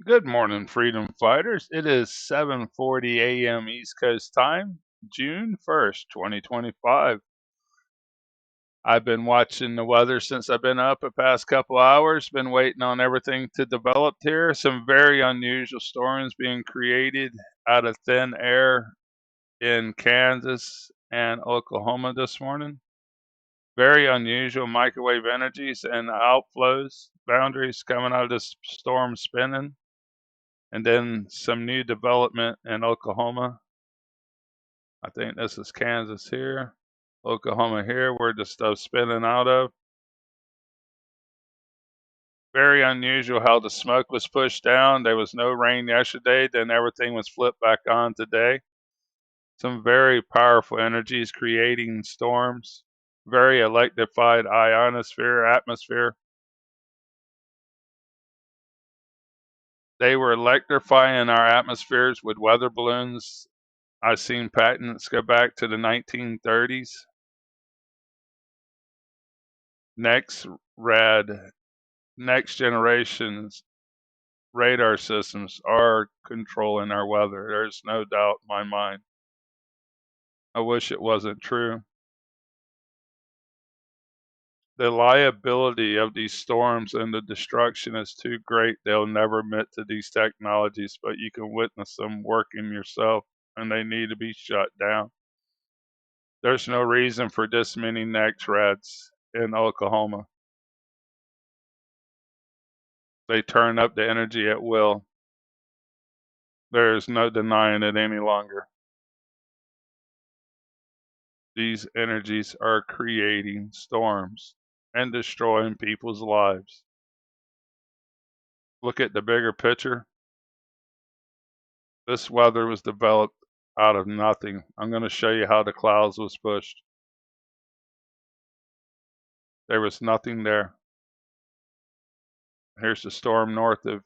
Good morning, freedom fighters. It is 7:40 a.m. East Coast time, June 1st, 2025. I've been watching the weather since I've been up the past couple hours, been waiting on everything to develop here. Some very unusual storms being created out of thin air in Kansas and Oklahoma this morning. Very unusual microwave energies and outflows, boundaries coming out of this storm spinning. And then some new development in Oklahoma. I think this is Kansas here, Oklahoma here, where the stuff's spinning out of. Very unusual how the smoke was pushed down. There was no rain yesterday, then everything was flipped back on today. Some very powerful energies creating storms. Very electrified ionosphere, atmosphere. They were electrifying our atmospheres with weather balloons. I've seen patents go back to the 1930s. Next next generation's radar systems are controlling our weather. There's no doubt in my mind. I wish it wasn't true. The liability of these storms and the destruction is too great. They'll never admit to these technologies, but you can witness them working yourself, and they need to be shut down. There's no reason for this many NEXRADs in Oklahoma. They turn up the energy at will. There is no denying it any longer. These energies are creating storms and destroying people's lives. Look at the bigger picture. This weather was developed out of nothing. I'm going to show you how the clouds was pushed. There was nothing there. Here's the storm north of,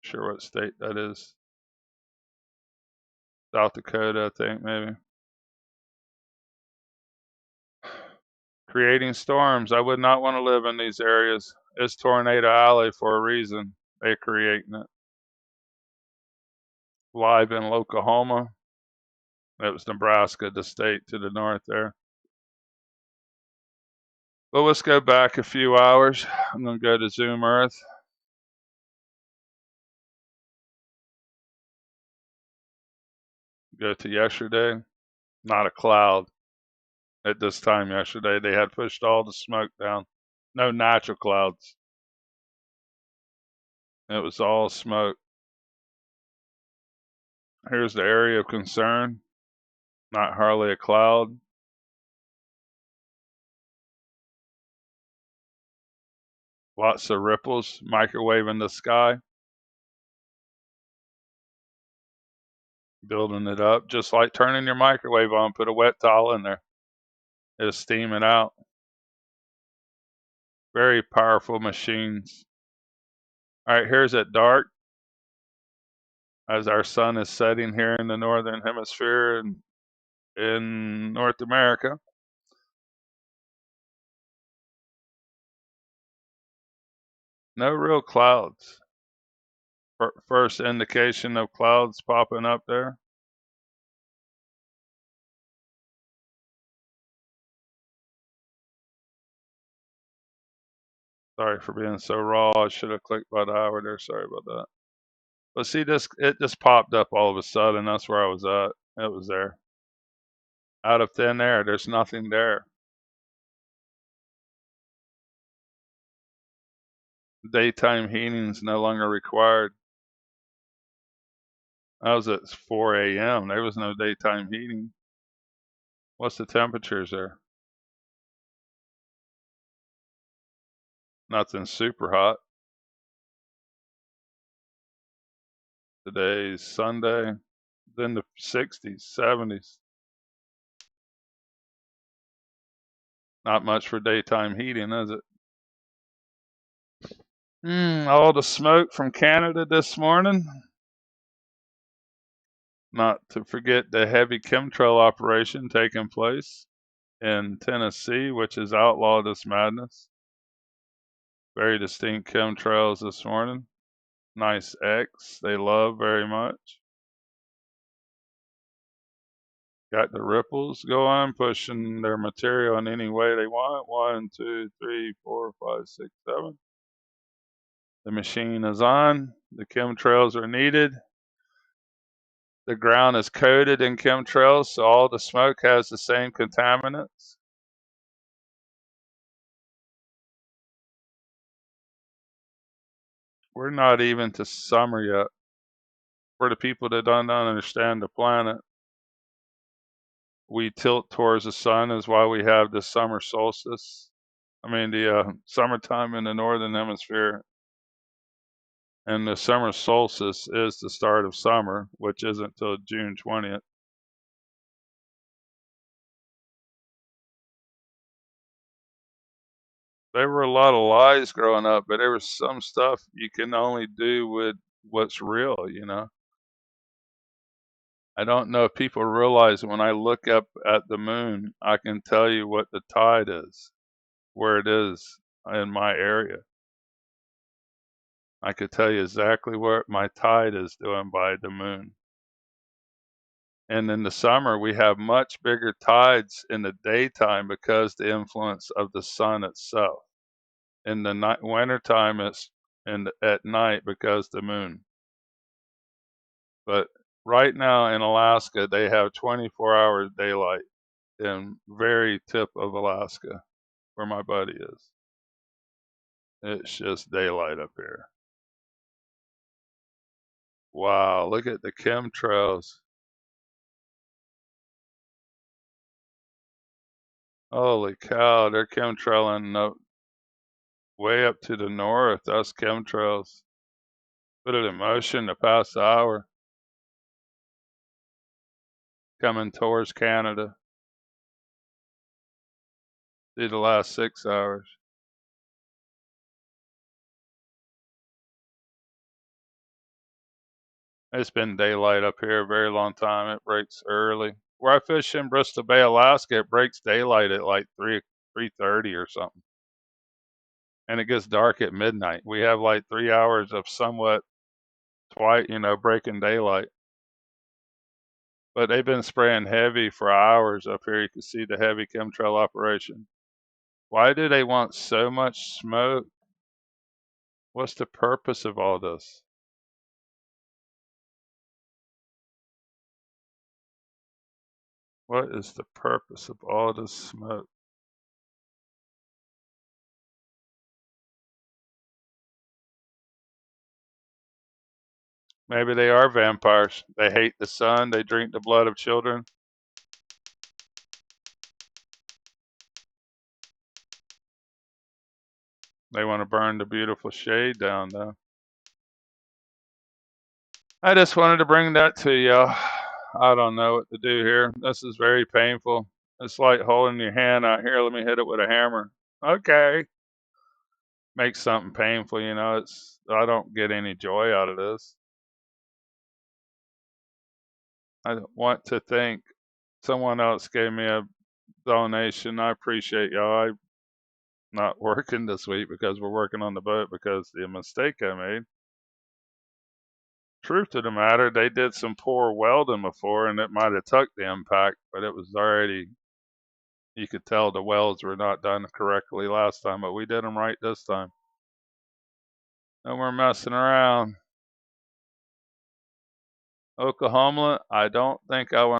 sure what state that is. South Dakota, I think, maybe. Creating storms. I would not want to live in these areas. It's Tornado Alley for a reason. They're creating it. Live in Oklahoma. It was Nebraska, the state to the north there. But let's go back a few hours. I'm going to go to Zoom Earth. Go to yesterday. Not a cloud at this time yesterday. They had pushed all the smoke down. No natural clouds. It was all smoke. Here's the area of concern. Not hardly a cloud. Lots of ripples, microwave in the sky. Building it up, just like turning your microwave on, put a wet towel in there. It'll steam it out. Very powerful machines. All right, here's at dark. As our sun is setting here in the northern hemisphere and in North America. No real clouds. First indication of clouds popping up there. Sorry for being so raw. I should have clicked by the hour there. Sorry about that. But see, it just popped up all of a sudden. That's where I was at. It was there. Out of thin air. There's nothing there. Daytime heating is no longer required. I was at 4 a.m. There was no daytime heating. What's the temperatures there? Nothing super hot. Today's Sunday. Then the 60s, 70s. Not much for daytime heating, is it? All the smoke from Canada this morning. Not to forget the heavy chemtrail operation taking place in Tennessee, which has outlawed this madness. Very distinct chemtrails this morning. Nice X they love very much. Got the ripples going, pushing their material in any way they want. 1, 2, 3, 4, 5, 6, 7. The machine is on. The chemtrails are needed. The ground is coated in chemtrails, so all the smoke has the same contaminants. We're not even to summer yet. For the people that don't understand the planet, we tilt towards the sun is why we have the summer solstice. I mean, the summertime in the northern hemisphere, and the summer solstice is the start of summer, which isn't till June 20th. There were a lot of lies growing up, but there was some stuff you can only do with what's real, you know. I don't know if people realize when I look up at the moon, I can tell you what the tide is, where it is in my area. I could tell you exactly what my tide is doing by the moon. And in the summer, we have much bigger tides in the daytime because the influence of the sun itself. In the wintertime, it's at night because the moon. But right now in Alaska, they have 24 hours daylight in very tip of Alaska, where my buddy is. It's just daylight up here. Wow, look at the chemtrails. Holy cow, they're chemtrailing way up to the north. That's chemtrails. Put it in motion the past hour. Coming towards Canada. Through the last 6 hours. It's been daylight up here a very long time. It breaks early. Where I fish in Bristol Bay, Alaska, it breaks daylight at like 3:30 or something. And it gets dark at midnight. We have like 3 hours of somewhat breaking daylight. But they've been spraying heavy for hours up here. You can see the heavy chemtrail operation. Why do they want so much smoke? What's the purpose of all this? What is the purpose of all this smoke? Maybe they are vampires. They hate the sun. They drink the blood of children. They want to burn the beautiful shade down, though. I just wanted to bring that to you. I don't know what to do here. This is very painful. It's like holding your hand out here. Let me hit it with a hammer. Okay. Makes something painful, you know. I don't get any joy out of this. I want to thank someone else gave me a donation. I appreciate y'all. I'm not working this week because we're working on the boat because of the mistake I made. Truth of the matter, they did some poor welding before and it might have took the impact, but it was already, you could tell the welds were not done correctly last time, but we did them right this time. No more messing around. Oklahoma, I don't think I want